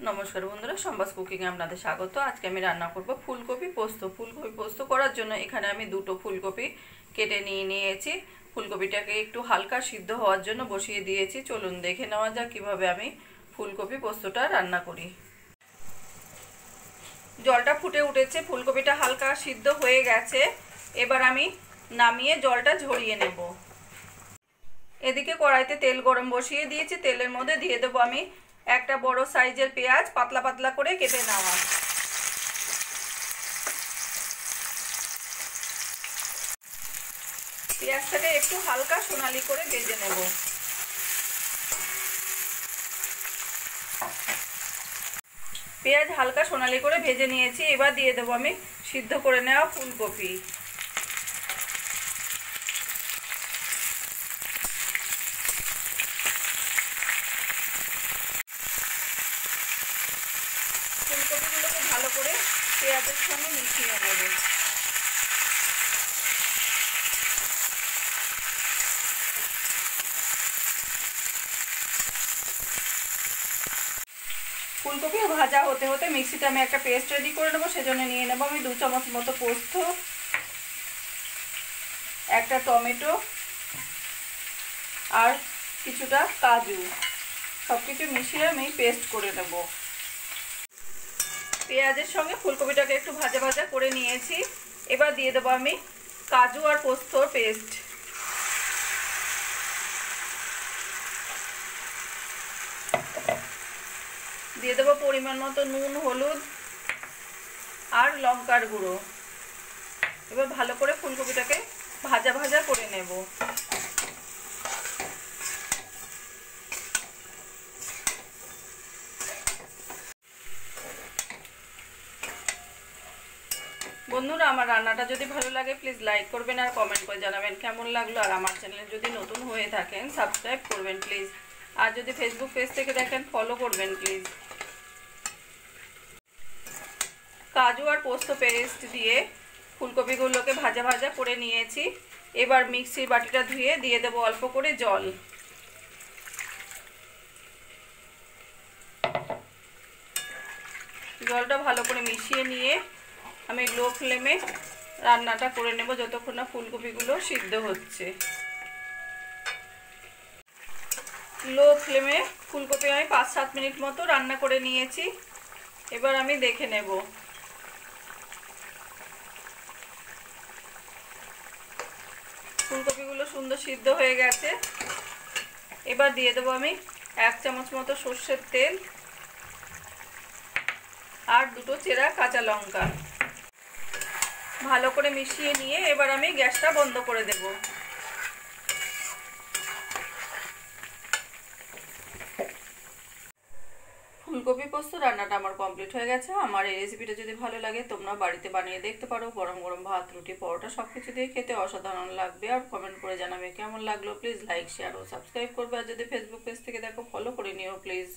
নমস্কার বন্ধুরা, সম্বাস কুকিং এ আপনাদের স্বাগত। আজকে আমি রান্না করব ফুলকপি পোস্ত। ফুলকপি পোস্ত করার জন্য এখানে আমি দুটো ফুলকপি কেটে নিয়েছি। ফুলকপিটাকে একটু হালকা সিদ্ধ হওয়ার জন্য বসিয়ে দিয়েছি। চলুন দেখে নেওয়া যাক কিভাবে আমি ফুলকপি পোস্তটা রান্না করি। জলটা ফুটে উঠেছে, ফুলকপিটা হালকা সিদ্ধ হয়ে গেছে। এবার আমি নামিয়ে জলটা ঝরিয়ে নেব। এদিকে কড়াইতে তেল গরম বসিয়ে দিয়েছি। তেলের মধ্যে দিয়ে দেবো আমি একটা বড় সাইজের পেঁয়াজ, পাতলা পাতলা করে কেটে নেওয়া। পেঁয়াজটাকে একটু হালকা সোনালি করে ভেজে নেব। পেঁয়াজ হালকা সোনালি করে ভেজে নিয়েছি। এবার দিয়ে দেবো আমি সিদ্ধ করে নেওয়া ফুলকপি। ফুলকপিগুলোকে ভালো করে পেঁয়াজের সঙ্গে মিশিয়ে নেব। ফুলকপি ভাজা হতে হতে মিক্সিতে আমি একটা পেস্ট রেডি করে নেবো। সেজন্য নিয়ে নেবো আমি 2 চামচ মতো পোস্ত, একটা টমেটো আর কিছুটা কাজু, সবকিছু মিশিয়ে আমি পেস্ট করে নেব। পেঁয়াজের সঙ্গে ফুলকপিটাকে একটু ভাজা ভাজা করে নিয়েছি। এবার দিয়ে দেবো আমি কাজু আর পোস্তর পেস্ট। দিয়ে দেবো পরিমাণ মতো নুন, হলুদ আর লঙ্কার গুঁড়ো। এবার ভালো করে ফুলকপিটাকে ভাজা ভাজা করে নেব। বন্ধুরা, আমার রান্নাটা যদি ভালো লাগে প্লিজ লাইক করবেন আর কমেন্ট করে জানাবেন কেমন লাগলো। আর আমার চ্যানেলে যদি নতুন হয়ে থাকেন সাবস্ক্রাইব করবেন প্লিজ। আর যদি ফেসবুক পেজ থেকে দেখেন ফলো করবেন প্লিজ। কাজু আর পোস্ত পেস্ট দিয়ে ফুলকপিগুলোকে ভাজা ভাজা করে নিয়েছি। এবার মিক্সির বাটিটা ধুয়ে দিয়ে দেবো অল্প করে জল। জলটা ভালো করে মিশিয়ে নিয়ে আমি লো ফ্লেমে রান্নাটা করে নেব যতক্ষণ না ফুলকপিগুলো সিদ্ধ হচ্ছে। লো ফ্লেমে ফুলকপি আমি 5-7 মিনিট মতো রান্না করে নিয়েছি। এবার আমি দেখে নেব। ফুলকপিগুলো সুন্দর সিদ্ধ হয়ে গেছে। এবার দিয়ে দেবো আমি 1 চামচ মতো সর্ষের তেল আর 2টো চেরা কাঁচা লঙ্কা। ভালো করে মিশিয়ে নিয়ে এবার আমি গ্যাসটা বন্ধ করে দেব। ফুলকপি পোস্ত রান্নাটা আমার কমপ্লিট হয়ে গেছে। আমার এই রেসিপিটা যদি ভালো লাগে তোমরা বাড়িতে বানিয়ে দেখতে পারো। গরম গরম ভাত, রুটি, পরোটা সবকিছু দিয়ে খেতে অসাধারণ লাগবে। আর কমেন্ট করে জানাবে কেমন লাগলো। প্লিজ লাইক, শেয়ার ও সাবস্ক্রাইব করবে। আর যদি ফেসবুক পেজ থেকে দেখো ফলো করে নিও প্লিজ।